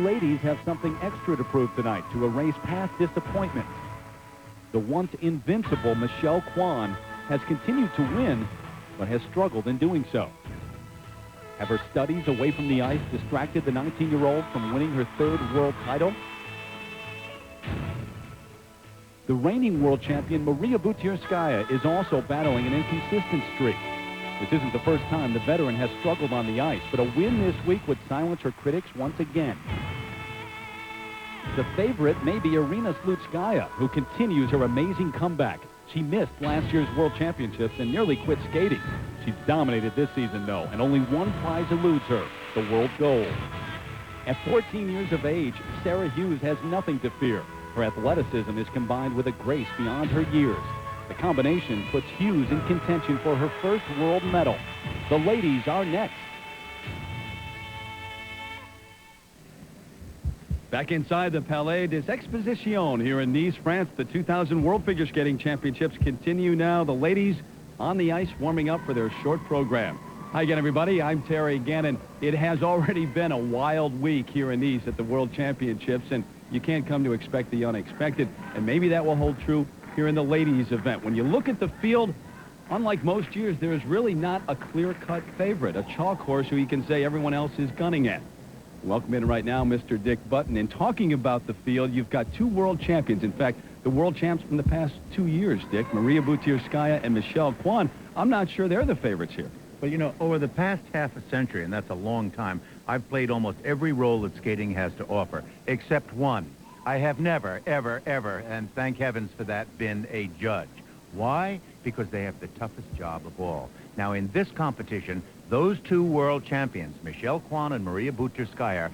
ladies have something extra to prove tonight to erase past disappointment. The once invincible Michelle Kwan has continued to win, but has struggled in doing so. Have her studies away from the ice distracted the 19-year-old from winning her third world title? The reigning world champion Maria Butyrskaya is also battling an inconsistent streak. This isn't the first time the veteran has struggled on the ice, but a win this week would silence her critics once again. The favorite may be Irina Slutskaya, who continues her amazing comeback. She missed last year's World Championships and nearly quit skating. She's dominated this season, though, and only one prize eludes her, the world gold. At 14 years of age, Sarah Hughes has nothing to fear. Her athleticism is combined with a grace beyond her years. The combination puts Hughes in contention for her first world medal. The ladies are next. Back inside the Palais des Expositions here in Nice, France, the 2000 World Figure Skating Championships continue now. The ladies on the ice warming up for their short program. Hi again, everybody. I'm Terry Gannon. It has already been a wild week here in Nice at the World Championships, and you can't come to expect the unexpected, and maybe that will hold true here in the ladies event. When you look at the field, unlike most years, there is really not a clear-cut favorite, a chalk horse who you can say everyone else is gunning at. Welcome in right now, Mr. Dick Button. And talking about the field, you've got two world champions. In fact, the world champs from the past 2 years, Dick, Maria Butyrskaya and Michelle Kwan. I'm not sure they're the favorites here. Well, you know, over the past half a century, and that's a long time, I've played almost every role that skating has to offer, except one. I have never, ever, ever, and thank heavens for that, been a judge. Why? Because they have the toughest job of all. Now, in this competition, those two world champions, Michelle Kwan and Maria Butyrskaya,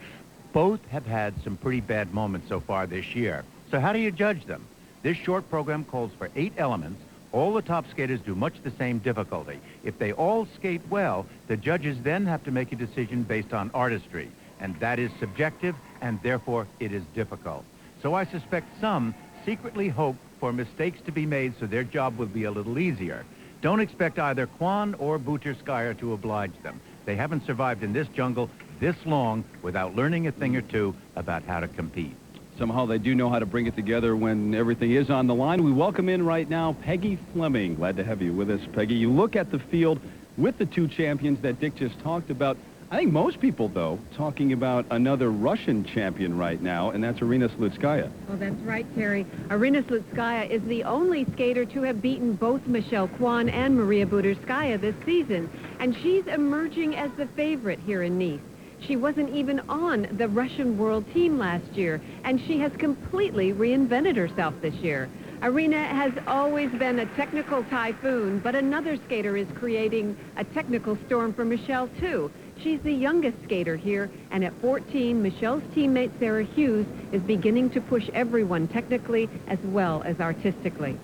both have had some pretty bad moments so far this year. So how do you judge them? This short program calls for 8 elements. All the top skaters do much the same difficulty. If they all skate well, the judges then have to make a decision based on artistry. And that is subjective, and therefore it is difficult. So I suspect some secretly hope for mistakes to be made so their job will be a little easier. Don't expect either Kwan or Butyrskaya to oblige them. They haven't survived in this jungle this long without learning a thing or two about how to compete. Somehow they do know how to bring it together when everything is on the line. We welcome in right now Peggy Fleming. Glad to have you with us, Peggy. You look at the field with the two champions that Dick just talked about. I think most people, though, talking about another Russian champion right now, and that's Irina Slutskaya. Well, that's right, Terry. Irina Slutskaya is the only skater to have beaten both Michelle Kwan and Maria Butyrskaya this season, and she's emerging as the favorite here in Nice. She wasn't even on the Russian world team last year, and she has completely reinvented herself this year. Irina has always been a technical typhoon, but another skater is creating a technical storm for Michelle, too. She's the youngest skater here, and at 14, Michelle's teammate Sarah Hughes is beginning to push everyone technically as well as artistically.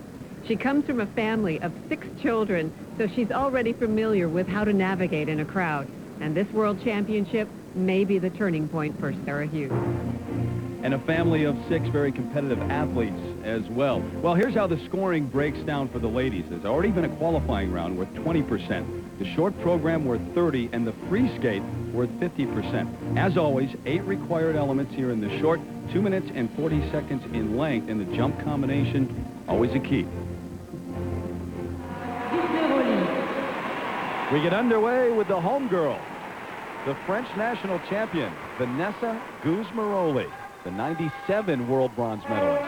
She comes from a family of 6 children, so she's already familiar with how to navigate in a crowd. And this World Championship may be the turning point for Sarah Hughes. And a family of 6 very competitive athletes as well. Well, here's how the scoring breaks down for the ladies. There's already been a qualifying round worth 20%, the short program worth 30%, and the free skate worth 50%. As always, 8 required elements here in the short, 2 minutes and 40 seconds in length, and the jump combination, always a key. We get underway with the homegirl, the French national champion, Vanessa Gusmeroli, the 97 world bronze medalist.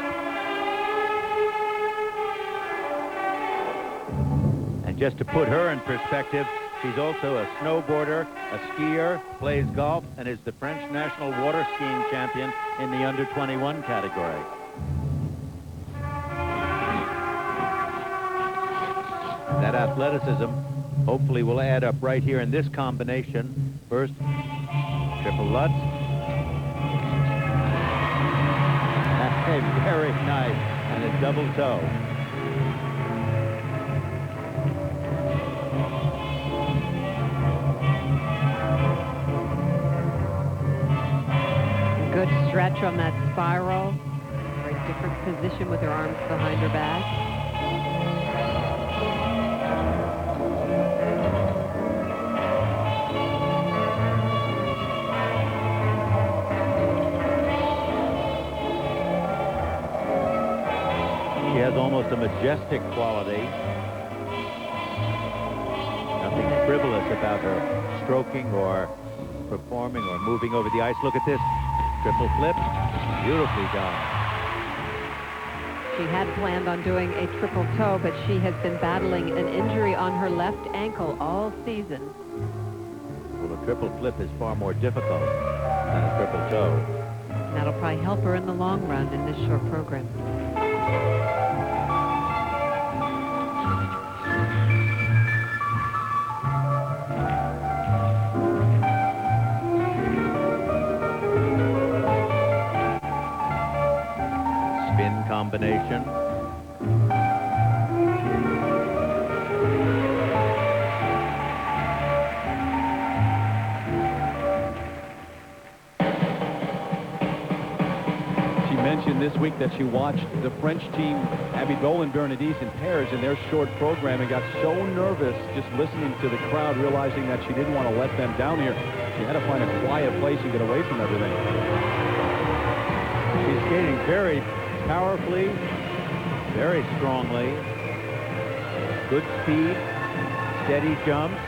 And just to put her in perspective, she's also a snowboarder, a skier, plays golf, and is the French national water skiing champion in the under-21 category. That athleticism hopefully will add up right here in this combination. First, triple Lutz. Very nice, and a double toe. Good stretch on that spiral. Very different position with her arms behind her back. She has almost a majestic quality. Nothing frivolous about her stroking or performing or moving over the ice. Look at this. Triple flip. Beautifully done. She had planned on doing a triple toe, but she has been battling an injury on her left ankle all season. Well, a triple flip is far more difficult than a triple toe. That'll probably help her in the long run in this short program. Spin combination. This week that she watched the French team, Abby Dolan Bernadise in pairs in their short program, and got so nervous just listening to the crowd, realizing that she didn't want to let them down here. She had to find a quiet place and get away from everything. She's skating very powerfully, very strongly. Good speed, steady jumps.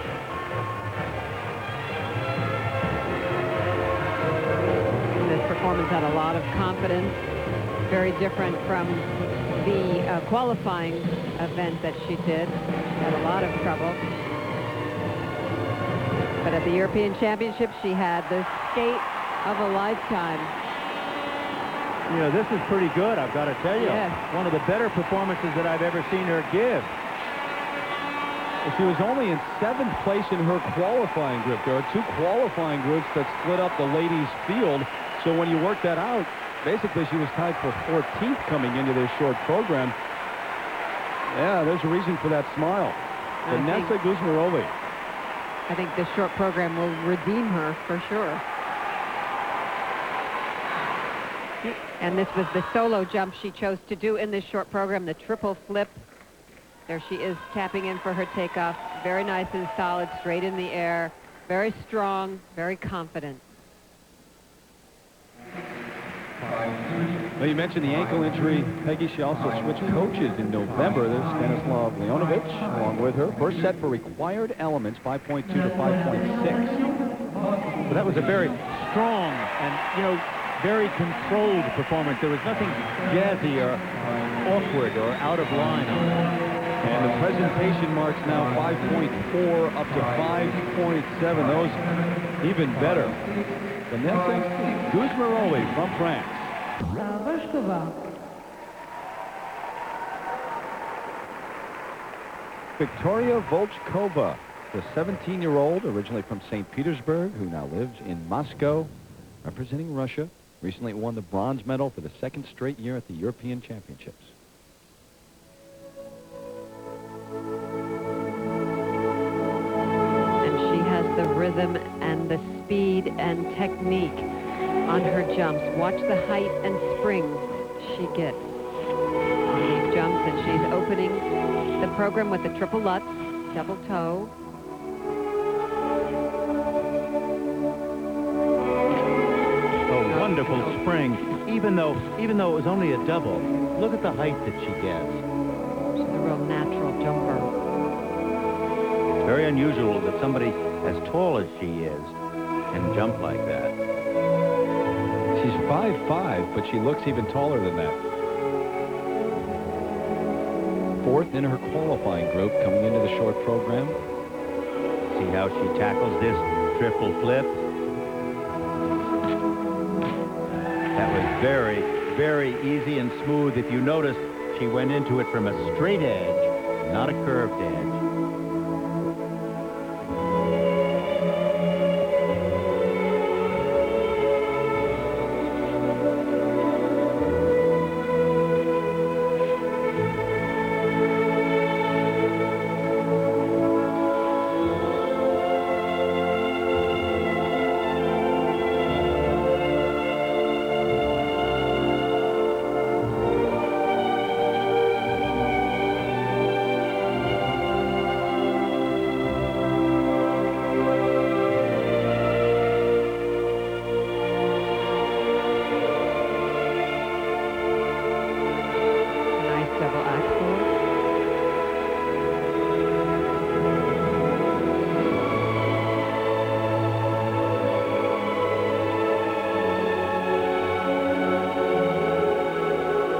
This performance had a lot of confidence. Very different from the qualifying event that she did. She had a lot of trouble. But at the European Championships, she had the skate of a lifetime. You know, this is pretty good, I've got to tell you. Yes. One of the better performances that I've ever seen her give. She was only in 7th place in her qualifying group. There are 2 qualifying groups that split up the ladies' field. So when you work that out, basically, she was tied for 14th coming into this short program. Yeah, there's a reason for that smile. Vanessa Gusmeroli. I think this short program will redeem her for sure. And this was the solo jump she chose to do in this short program, the triple flip. There she is tapping in for her takeoff. Very nice and solid, straight in the air. Very strong, very confident. Well, you mentioned the ankle injury. Peggy, she also switched coaches in November. There's Stanislav Leonovich along with her. First set for required elements, 5.2 to 5.6. But that was a very strong and, you know, very controlled performance. There was nothing jazzy or awkward or out of line on it. And the presentation marks now 5.4 up to 5.7. Those even better. Vanessa Gusmeroli from France. Volchkova. Viktoria Volchkova, the 17-year-old, originally from St. Petersburg, who now lives in Moscow, representing Russia. Recently won the bronze medal for the 2nd straight year at the European Championships. And she has the rhythm and the speed and technique on her jumps. Watch the height and springs she gets on these jumps, and she's opening the program with the triple Lutz, double toe. A wonderful spring, even though it was only a double. Look at the height that she gets. She's a real natural jumper. It's very unusual that somebody as tall as she is can jump like that. She's 5'5", but she looks even taller than that. 4th in her qualifying group coming into the short program. See how she tackles this triple flip. That was very, very easy and smooth. If you notice, she went into it from a straight edge, not a curved edge.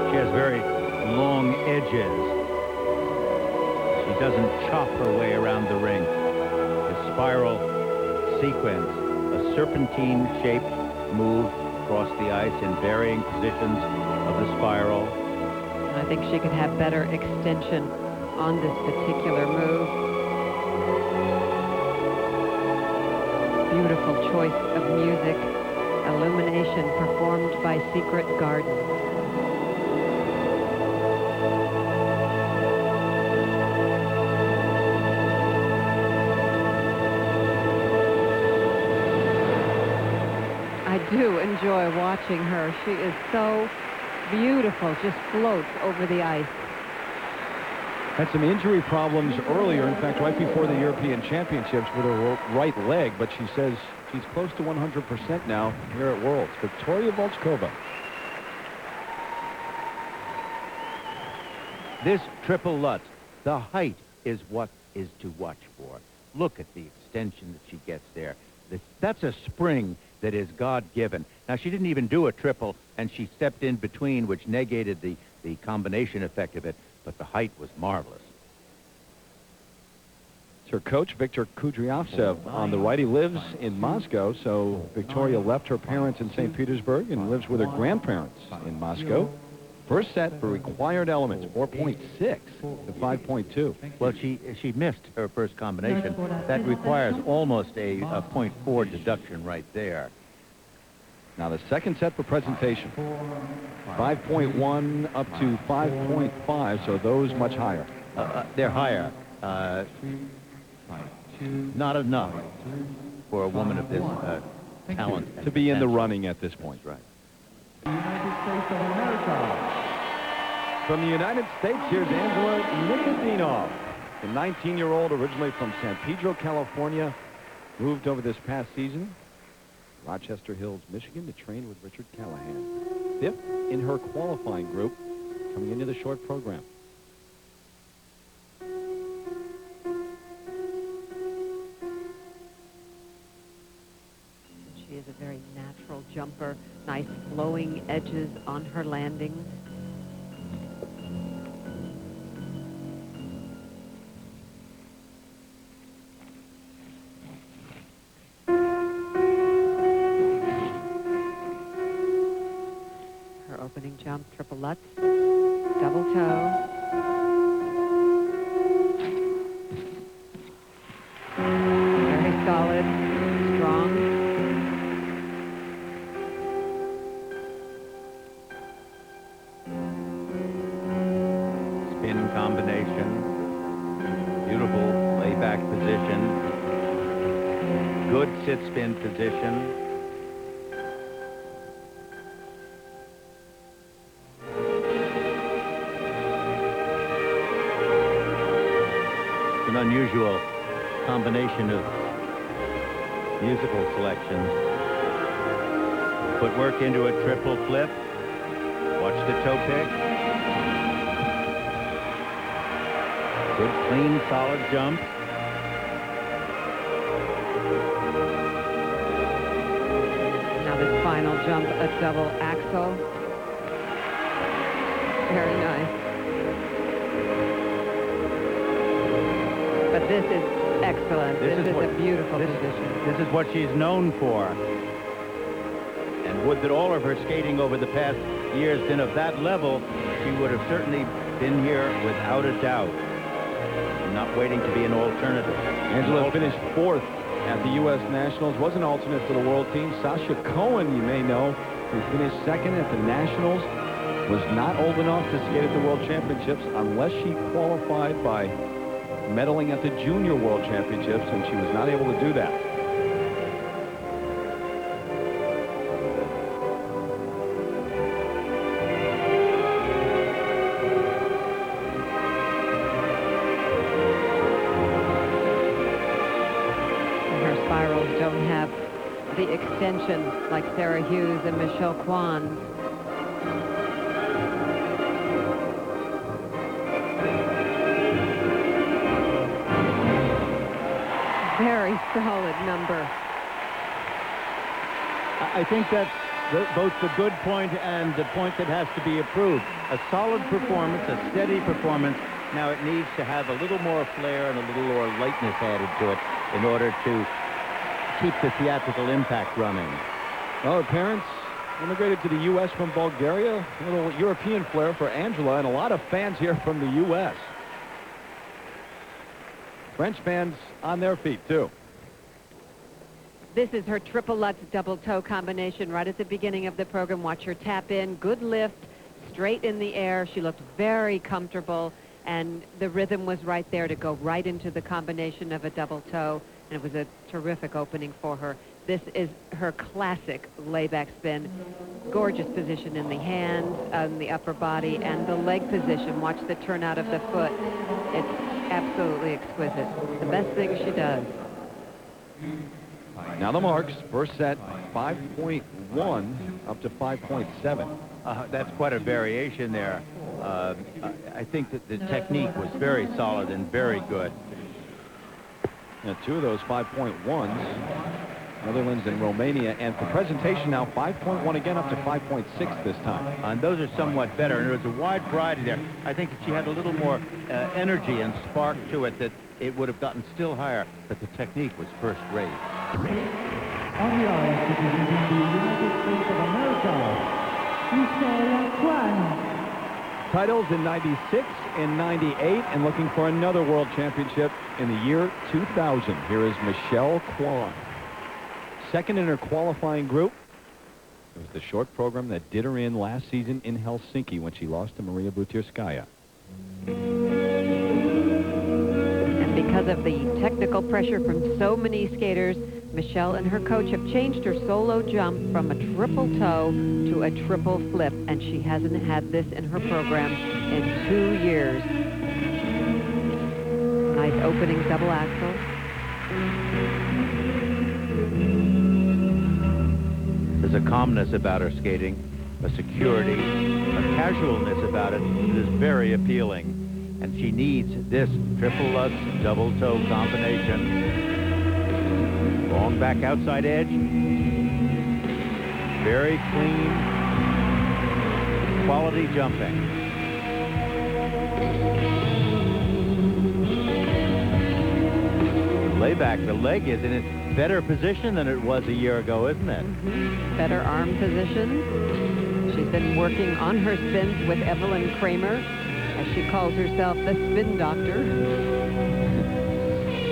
She has very long edges. She doesn't chop her way around the ring. The spiral sequence, a serpentine-shaped move across the ice in varying positions of the spiral. I think she could have better extension on this particular move. Beautiful choice of music. Illumination performed by Secret Garden. I do enjoy watching her. She is so beautiful, just floats over the ice. Had some injury problems earlier, in fact, right before the European Championships with her right leg, but she says she's close to 100% now here at Worlds. Viktoria Volchkova. This triple Lutz, the height is what is to watch for. Look at the extension that she gets there. That's a spring that is God-given. Now, she didn't even do a triple, and she stepped in between, which negated the combination effect of it, but the height was marvelous. It's her coach, Viktor Kudryavtsev, on the right. He lives in Moscow, so Victoria left her parents in St. Petersburg and lives with her grandparents in Moscow. First set for required elements, 4.6 to 5.2. Well, she missed her first combination. That requires almost a 0.4 deduction right there. Now the second set for presentation, 5.1 up to 5.5, so those much higher. They're higher. Not enough for a woman of this talent. To be in the running at this point. Right. From the United States, here's Angela Nikodinov, the 19-year-old originally from San Pedro, California, moved over this past season, Rochester Hills, Michigan, to train with Richard Callahan. Fifth in her qualifying group coming into the short program. She is a very natural jumper, nice flowing edges on her landings. Her opening jump, triple Lutz, double toe. Very solid, strong. Spin combination. Beautiful layback position. Good sit spin position. An unusual combination of musical selections. Footwork into a triple flip. Watch the toe pick. Good, clean, solid jump. Now this final jump, a double axel. Very nice. But this is excellent. This is a beautiful position. This is what she's known for. And would that all of her skating over the past years been of that level, she would have certainly been here without a doubt. Not waiting to be an alternative. Angela finished fourth at the U.S. Nationals, was an alternate for the world team. Sasha Cohen, you may know, who finished second at the Nationals, was not old enough to skate at the World Championships unless she qualified by medaling at the Junior World Championships, and she was not able to do that. Her spirals don't have the extension like Sarah Hughes and Michelle Kwan. Very solid number. I think that's both the good point and the point that has to be improved. A solid performance, a steady performance. Now it needs to have a little more flair and a little more lightness added to it in order to keep the theatrical impact running. Well, her parents immigrated to the U.S. from Bulgaria. A little European flair for Angela, and a lot of fans here from the U.S. French fans on their feet, too. This is her triple Lutz double toe combination right at the beginning of the program. Watch her tap in. Good lift, straight in the air. She looked very comfortable, and the rhythm was right there to go right into the combination of a double toe, and it was a terrific opening for her. This is her classic layback spin. Gorgeous position in the hands, on the upper body, and the leg position. Watch the turnout of the foot. It's absolutely exquisite. The best thing she does. Now the marks. First set, 5.1 up to 5.7. That's quite a variation there. I think that the technique was very solid and very good. Now, two of those 5.1s, Netherlands and Romania, and for presentation now 5.1 again up to 5.6 this time. And those are somewhat better, and there's a wide variety there. I think if she had a little more energy and spark to it, that it would have gotten still higher, but the technique was first rate. On the ice, representing the United States of America, Michelle Kwan. Titles in 96 and 98, and looking for another world championship in the year 2000. Here is Michelle Kwan. Second in her qualifying group. It was the short program that did her in last season in Helsinki when she lost to Maria Butyrskaya. And because of the technical pressure from so many skaters, Michelle and her coach have changed her solo jump from a triple toe to a triple flip, and she hasn't had this in her program in 2 years. Nice opening double axel. There's a calmness about her skating, a security, a casualness about it that is very appealing. And she needs this triple Lutz double toe combination. Long back outside edge. Very clean, quality jumping. Layback, the leg is in its better position than it was a year ago, isn't it? Mm-hmm. Better arm position. She's been working on her spins with Evelyn Kramer, as she calls herself the spin doctor.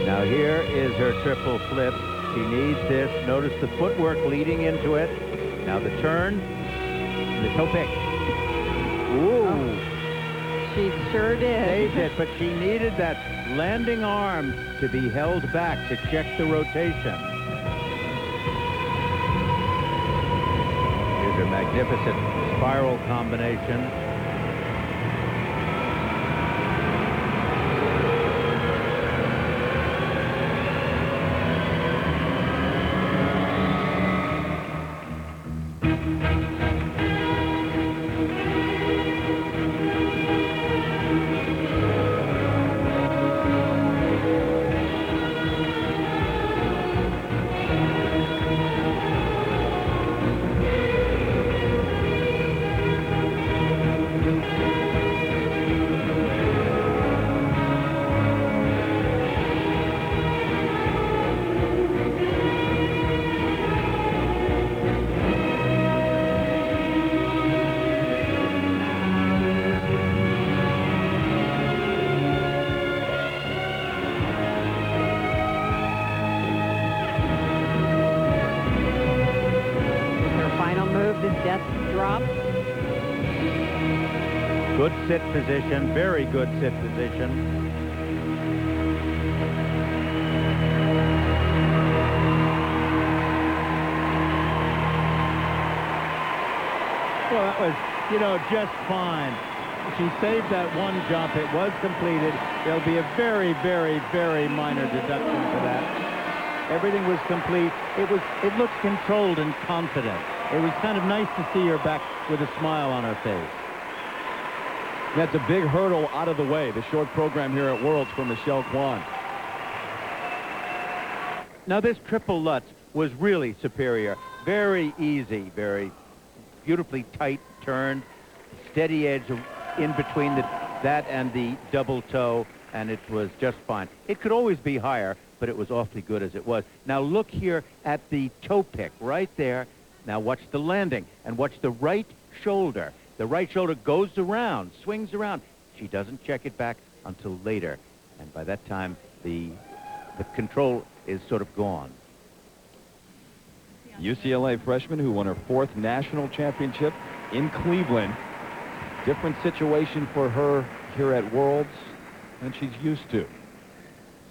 Now here is her triple flip. She needs this. Notice the footwork leading into it. Now the turn, the toe pick. Ooh. Oh, she sure did. Saved it, but she needed that landing arm to be held back to check the rotation. Here's her magnificent spiral combination. Good sit position, very good sit position. Well, that was, just fine. She saved that one jump. It was completed. There'll be a very, very, very minor deduction for that. Everything was complete. It looked controlled and confident. It was kind of nice to see her back with a smile on her face. That's a big hurdle out of the way, the short program here at Worlds for Michelle Kwan. Now, this triple Lutz was really superior. Very easy, very beautifully tight turned, steady edge in between that and the double toe, and it was just fine. It could always be higher, but it was awfully good as it was. Now look here at the toe pick right there. Now watch the landing and watch the right shoulder. The right shoulder goes around, swings around. She doesn't check it back until later, and by that time the control is sort of gone. UCLA freshman who won her 4th national championship in Cleveland. Different situation for her here at Worlds than she's used to.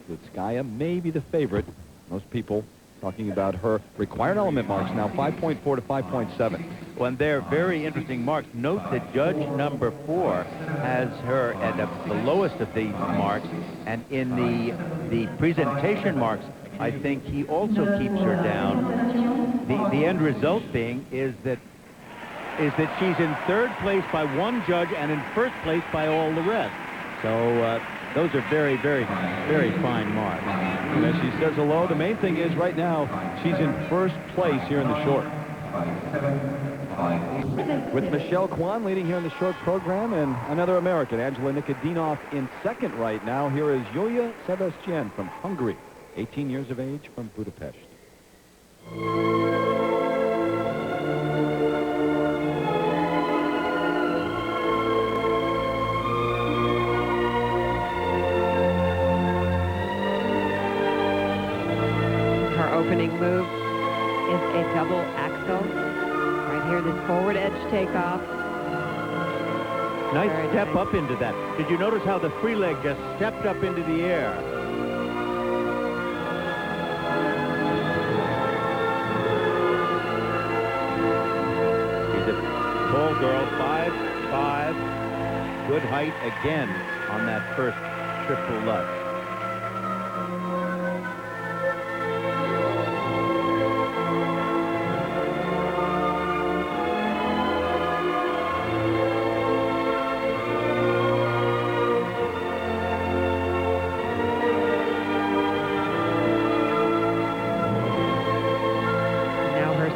Slutskaya may be the favorite. Most people talking about her required element marks now 5.4 to 5.7. When they're very interesting marks, note that judge number 4 has her at the lowest of these marks, and in the presentation marks, I think he also keeps her down. The end result being is that she's in 3rd place by one judge and in 1st place by all the rest. So those are very, very, very fine marks. And as she says hello, the main thing is right now she's in 1st place here in the short. With Michelle Kwan leading here in the short program, and another American, Angela Nikodinov, in 2nd right now. Here is Júlia Sebestyén from Hungary, 18 years of age, from Budapest. Her opening move is a double axel. Right here, this forward edge takeoff. Nice Very step nice. up into that. Did you notice how the free leg just stepped up into the air? She's a tall girl, 5'5", good height again on that first triple Lutz.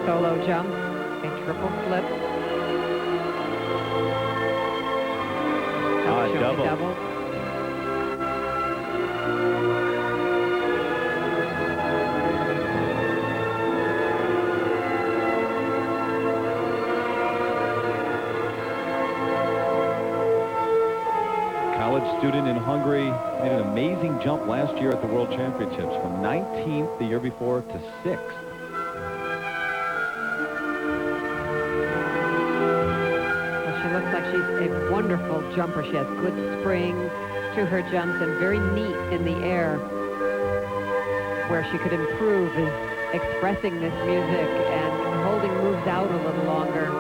Solo jump, a triple flip. Double. Double. College student in Hungary, made an amazing jump last year at the World Championships from 19th the year before to 6th. She looks like she's a wonderful jumper. She has good spring to her jumps and very neat in the air. Where she could improve is expressing this music and holding moves out a little longer,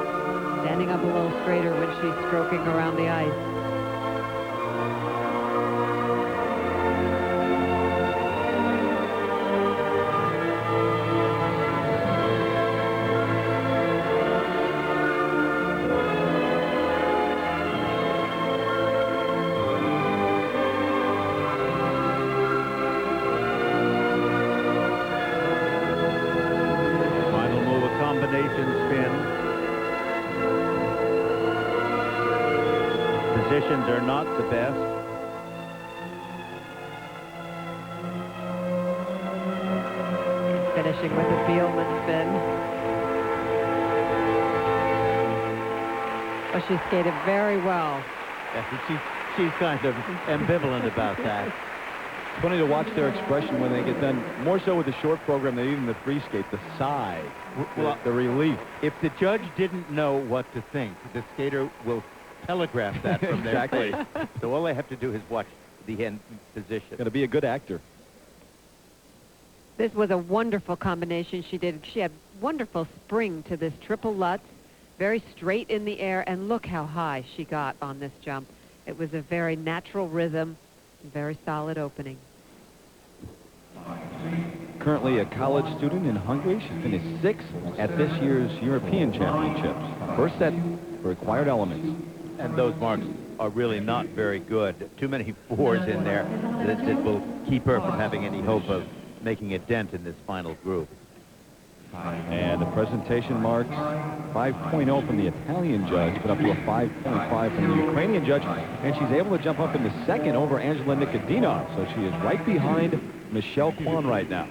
standing up a little straighter when she's stroking around the ice. Positions are not the best. Finishing with a Bielman spin. Well, she skated very well. Yeah, she's kind of ambivalent about that. It's funny to watch their expression when they get done, more so with the short program than even the free skate, the sigh, the relief. If the judge didn't know what to think, the skater will telegraph that from their Exactly. face. So all they have to do is watch the end position. Going to be a good actor. This was a wonderful combination she did. She had wonderful spring to this triple Lutz, very straight in the air, and look how high she got on this jump. It was a very natural rhythm, very solid opening. Currently a college student in Hungary. She finished 6th at this year's European Championships. First set for required elements. And those marks are really not very good. Too many 4s in there that will keep her from having any hope of making a dent in this final group. And the presentation marks 5.0 from the Italian judge, but up to a 5.5 from the Ukrainian judge. And she's able to jump up into second over Angela Nikodinov. So she is right behind Michelle Kwan right now.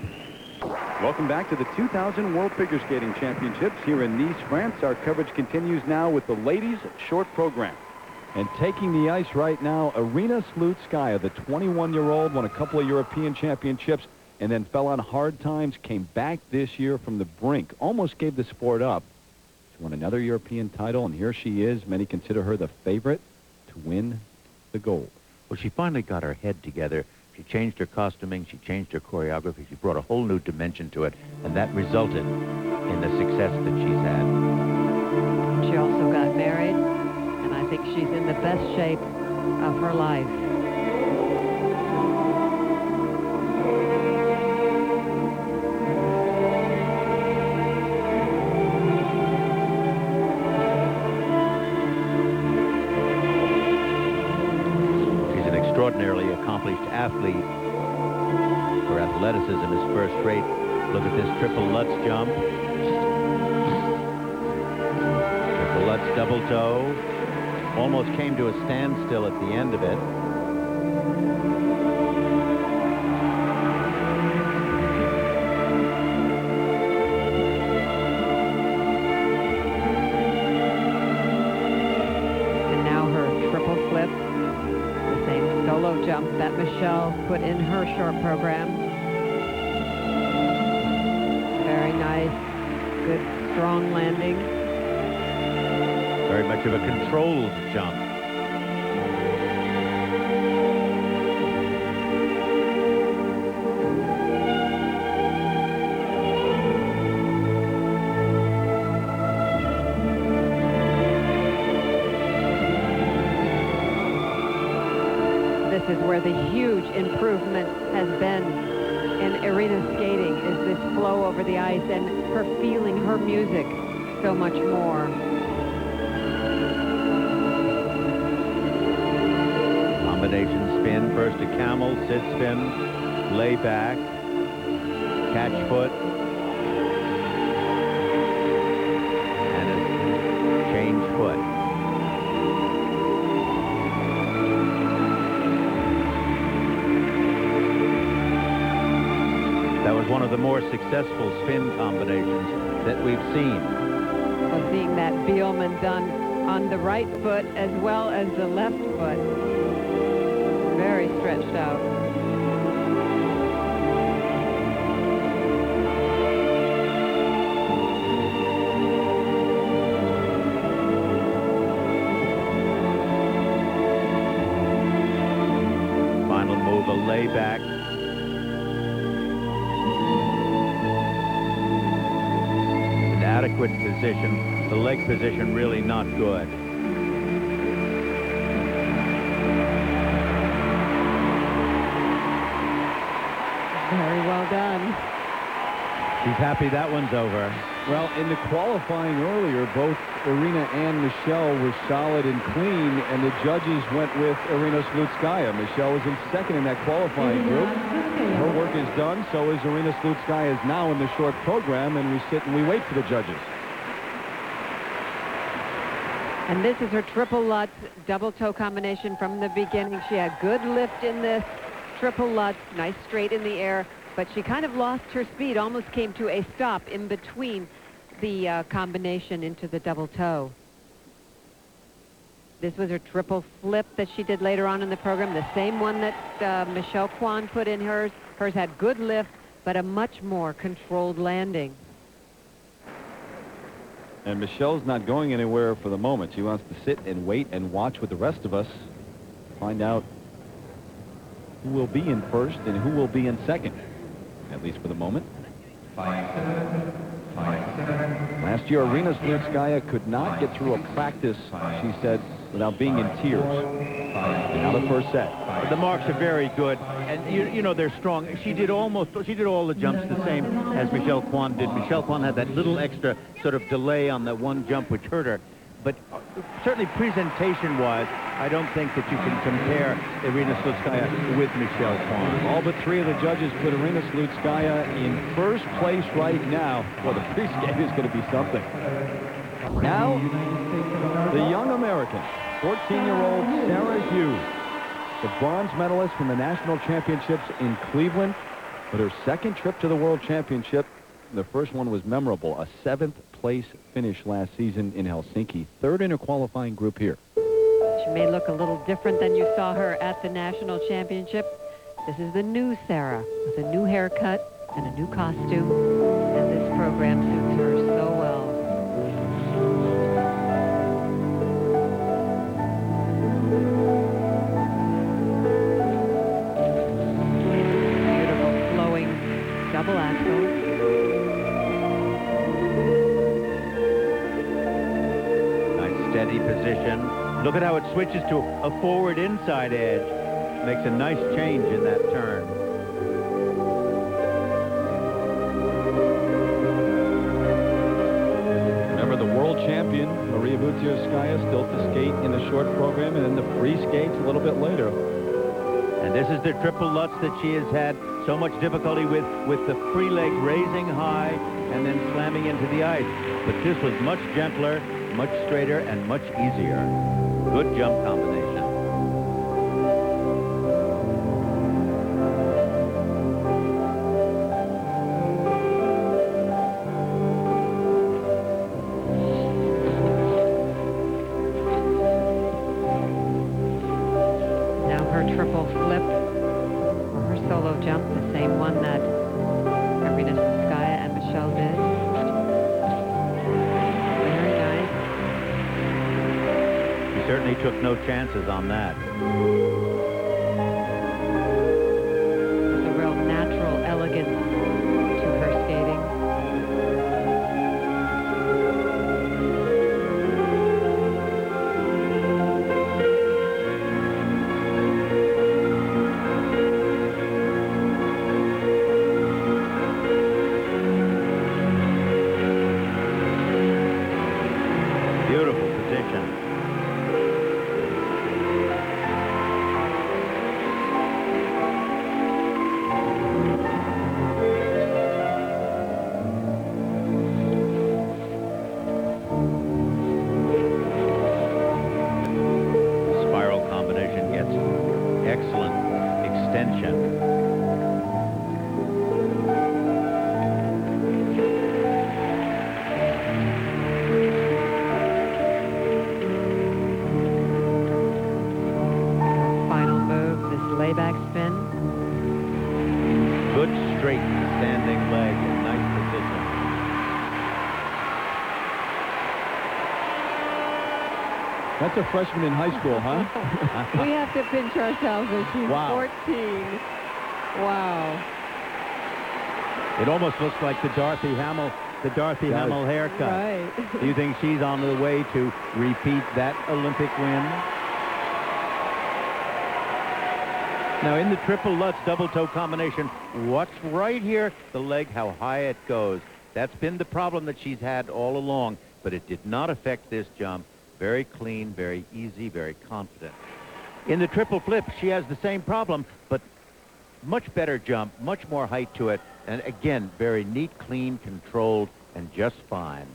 Welcome back to the 2000 World Figure Skating Championships here in Nice, France. Our coverage continues now with the ladies' short program. And taking the ice right now, Irina Slutskaya, the 21-year-old, won a couple of European championships and then fell on hard times, came back this year from the brink, almost gave the sport up. She won another European title, and here she is. Many consider her the favorite to win the gold. Well, she finally got her head together. She changed her costuming, she changed her choreography, she brought a whole new dimension to it, and that resulted in the success that she's had. She also got married, and I think she's in the best shape of her life. Extraordinarily accomplished athlete. Her athleticism is first rate. Look at this triple Lutz jump. Triple Lutz double toe. Almost came to a standstill at the end of it. And now her triple flip. Solo jump that Michelle put in her short program. Very nice, good, strong landing. Very much of a controlled jump. This is where the huge improvement has been in Irina's skating, is this flow over the ice and her feeling, her music, so much more. Combination spin, first a camel, sit spin, lay back, catch foot, and a change foot. That was one of the more successful spin combinations that we've seen. So seeing that Bielman done on the right foot as well as the left foot. Very stretched out. Final move, a layback. Adequate position, the leg position really not good. Very well done. She's happy that one's over. Well, in the qualifying earlier, both Irina and Michelle were solid and clean, and the judges went with Irina Slutskaya. Michelle was in second in that qualifying group. Her work is done, so is Irina Slutskaya is now in the short program, and we sit and we wait for the judges. And this is her triple Lutz double toe combination from the beginning. She had good lift in this triple Lutz, nice straight in the air, but she kind of lost her speed, almost came to a stop in between the combination into the double toe. This was her triple flip that she did later on in the program, the same one that Michelle Kwan put in hers. Hers had good lift, but a much more controlled landing. And Michelle's not going anywhere for the moment. She wants to sit and wait and watch with the rest of us, find out who will be in first and who will be in second, at least for the moment. 5-7, 5-7. Last year, Irina Slutskaya could not get through a practice, she said, without being in tears. And now the first set. The marks are very good, and you know they're strong. She did all the jumps the same as Michelle Kwan did. Michelle Kwan had that little extra sort of delay on the one jump which hurt her, but certainly presentation-wise, I don't think that you can compare Irina Slutskaya with Michelle Kwan. All but 3 of the judges put Irina Slutskaya in first place right now. Well, the pre-skate is going to be something. Now, the young American, 14-year-old Sarah Hughes, the bronze medalist from the national championships in Cleveland, but her second trip to the World Championship. The first one was memorable, a 7th place finish last season in Helsinki, 3rd in her qualifying group here. She may look a little different than you saw her at the national championship. This is the new Sarah with a new haircut and a new costume, and this program suits her so well. Beautiful flowing double axel. Steady position. Look at how it switches to a forward inside edge. Makes a nice change in that turn. Remember, the world champion, Maria Butyrskaya, still to skate in the short program, and then the free skates a little bit later. And this is the triple Lutz that she has had so much difficulty with the free leg raising high and then slamming into the ice. But this was much gentler, much straighter, and much easier. Good jump combination. Now her triple flip, or her solo jump, the same one that Irina Slutskaya and Michelle did. Certainly took no chances on that. There's a real natural elegance to her skating. Beautiful position. Excellent extension. Final move, this layback spin. Good straight standing leg in nice position. That's a freshman in high school, huh? We have to pinch ourselves as she's Wow. 14. Wow. It almost looks like the Dorothy Hamill haircut. Right. Do you think she's on the way to repeat that Olympic win? Now in the triple Lutz double toe combination, what's right here? The leg, how high it goes. That's been the problem that she's had all along, but it did not affect this jump. Very clean, very easy, very confident. In the triple flip, she has the same problem, but much better jump, much more height to it, and again, very neat, clean, controlled, and just fine.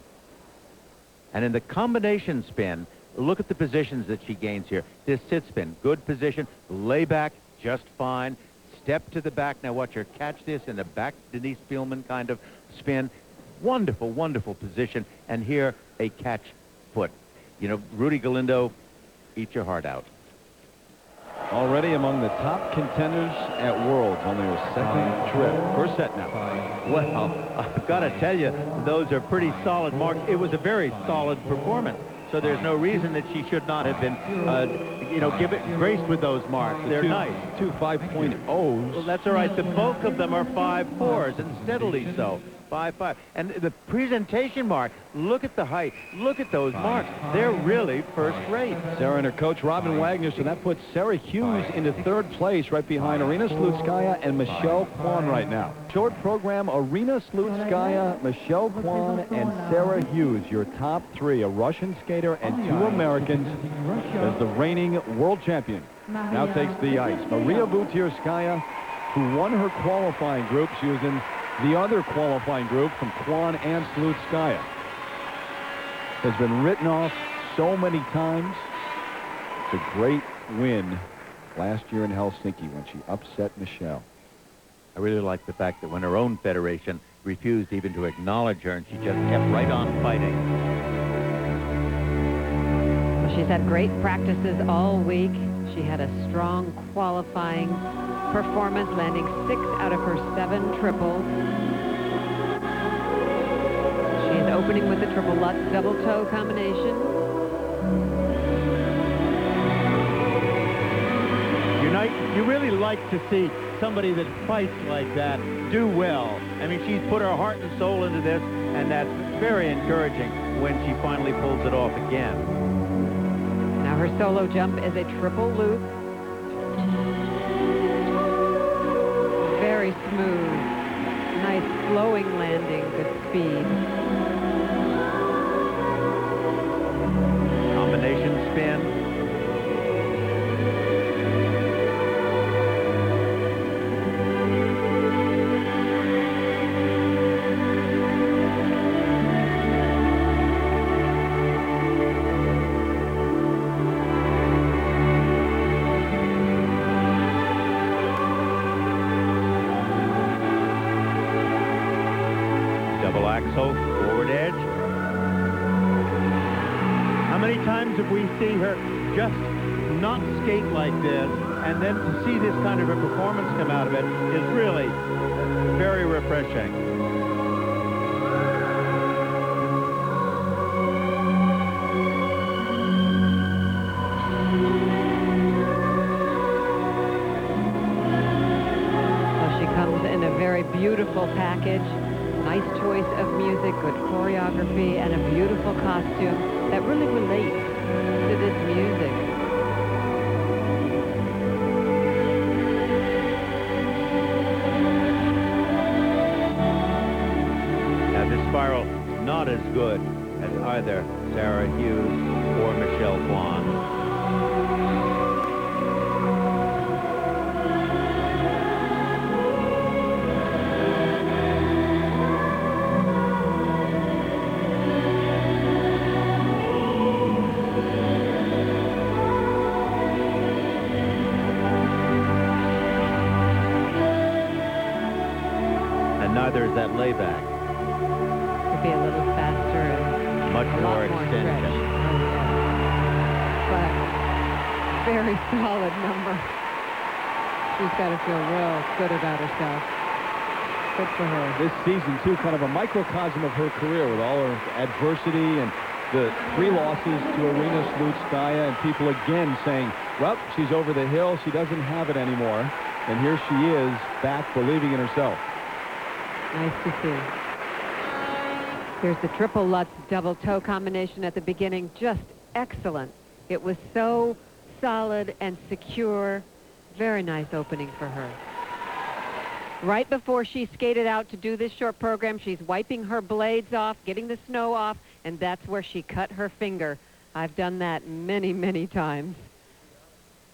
And in the combination spin, look at the positions that she gains here. This sit spin, good position, layback, just fine, step to the back. Now watch her catch this in the back Denise Spielman kind of spin. Wonderful, wonderful position, and here a catch foot. You know, Rudy Galindo, eat your heart out. Already among the top contenders at Worlds, only her second trip. First set now. Well, I've got to tell you, those are pretty solid marks. It was a very solid performance. So there's no reason that she should not have been, graced with those marks. They're nice. Two 5.0s. Well, that's all right. The bulk of them are 5.4s, and steadily so. 5.5. And the presentation mark, look at the height. Look at those marks. They're really first rate. Sarah and her coach, Robin Wagner, so that puts Sarah Hughes into third place right behind Irina Slutskaya and Michelle Kwan right now. Short program, Irina Slutskaya, Michelle Kwan, and Sarah Hughes, your top three, a Russian skater and two Americans as the reigning world champion. Now takes the ice. Maria Butyrskaya, who won her qualifying group. She was in the other qualifying group from Kwan and Slutskaya. Has been written off so many times. It's a great win last year in Helsinki when she upset Michelle. I really like the fact that when her own federation refused even to acknowledge her, and she just kept right on fighting. Well, she's had great practices all week. She had a strong qualifying performance, landing 6 out of her 7 triples. She is opening with the triple Lutz double toe combination. You really like to see somebody that fights like that do well. I mean, she's put her heart and soul into this, and that's very encouraging when she finally pulls it off again. Now her solo jump is a triple loop. Very smooth. Nice flowing landing, good speed. Combination spin. Double axel, forward edge. How many times have we seen her just not skate like this, and then to see this kind of a performance come out of it is really very refreshing. Well, she comes in a very beautiful package. Nice choice of music, good choreography, and a beautiful costume that really relates to this music. Now this spiral is not as good as either Sarah Hughes or Michelle Kwan. Neither is that layback. Could be a little faster and Much more extension. Oh, yeah. But very solid number. She's got to feel real good about herself. Good for her. This season, too, kind of a microcosm of her career with all her adversity and the 3 losses to Irina Slutskaya, and people again saying, well, she's over the hill. She doesn't have it anymore. And here she is, back believing in herself. Nice to see. Here's the triple Lutz double toe combination at the beginning. Just excellent. It was so solid and secure. Very nice opening for her. Right before she skated out to do this short program, she's wiping her blades off, getting the snow off, and that's where she cut her finger. I've done that many, many times.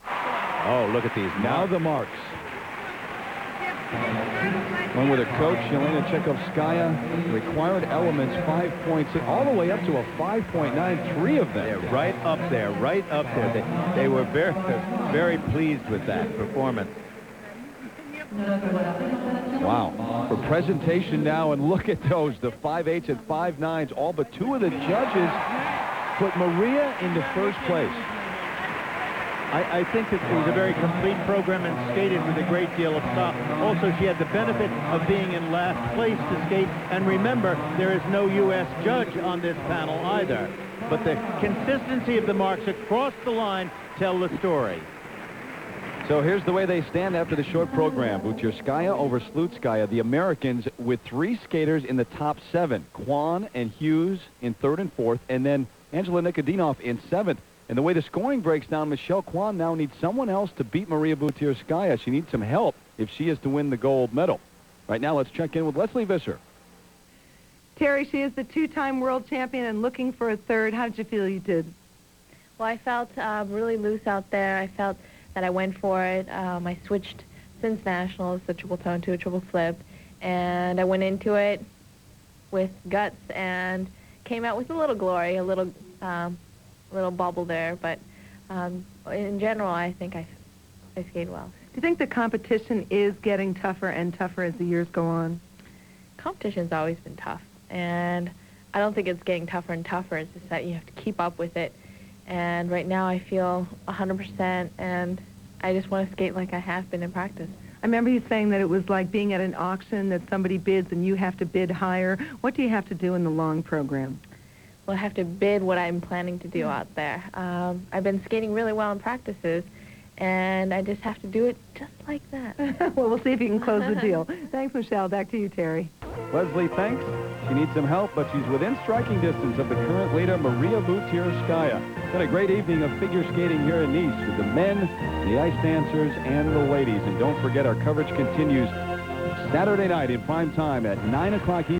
Oh, look at these. Now the marks. One with her coach, Yelena Chekhovskaya. Required elements 5.6, all the way up to a 5.9. 3 of them. They're right up there, right up there. They were very pleased with that performance. Wow. For presentation now, and look at those, the 5.8s and 5.9s. All but 2 of the judges put Maria into first place. I think that it was a very complete program and skated with a great deal of style. Also, she had the benefit of being in last place to skate. And remember, there is no U.S. judge on this panel either. But the consistency of the marks across the line tell the story. So here's the way they stand after the short program. Butyrskaya over Slutskaya. The Americans with 3 skaters in the top 7. Kwan and Hughes in 3rd and 4th, and then Angela Nikodinov in 7th. And the way the scoring breaks down, Michelle Kwan now needs someone else to beat Maria Butyrskaya. She needs some help if she is to win the gold medal. Right now, let's check in with Leslie Visser. Terry, she is the 2-time world champion and looking for a 3rd. How did you feel you did? Well, I felt really loose out there. I felt that I went for it. I switched since nationals, the triple toe to a triple flip, and I went into it with guts and came out with a little glory, a little bubble there. But in general, I think I skated well. Do you think the competition is getting tougher and tougher as the years go on? Competition's always been tough, and I don't think it's getting tougher and tougher. It's just that you have to keep up with it. And right now I feel 100%, and I just want to skate like I have been in practice. I remember you saying that it was like being at an auction, that somebody bids and you have to bid higher. What do you have to do in the long program? Well, I have to bid what I'm planning to do out there. I've been skating really well in practices, and I just have to do it just like that. Well, we'll see if you can close the deal. Thanks, Michelle. Back to you, Terry. Leslie, thanks. She needs some help, but she's within striking distance of the current leader, Maria Butyrskaya. Been a great evening of figure skating here in Nice with the men, the ice dancers, and the ladies. And don't forget, our coverage continues Saturday night in prime time at 9 o'clock.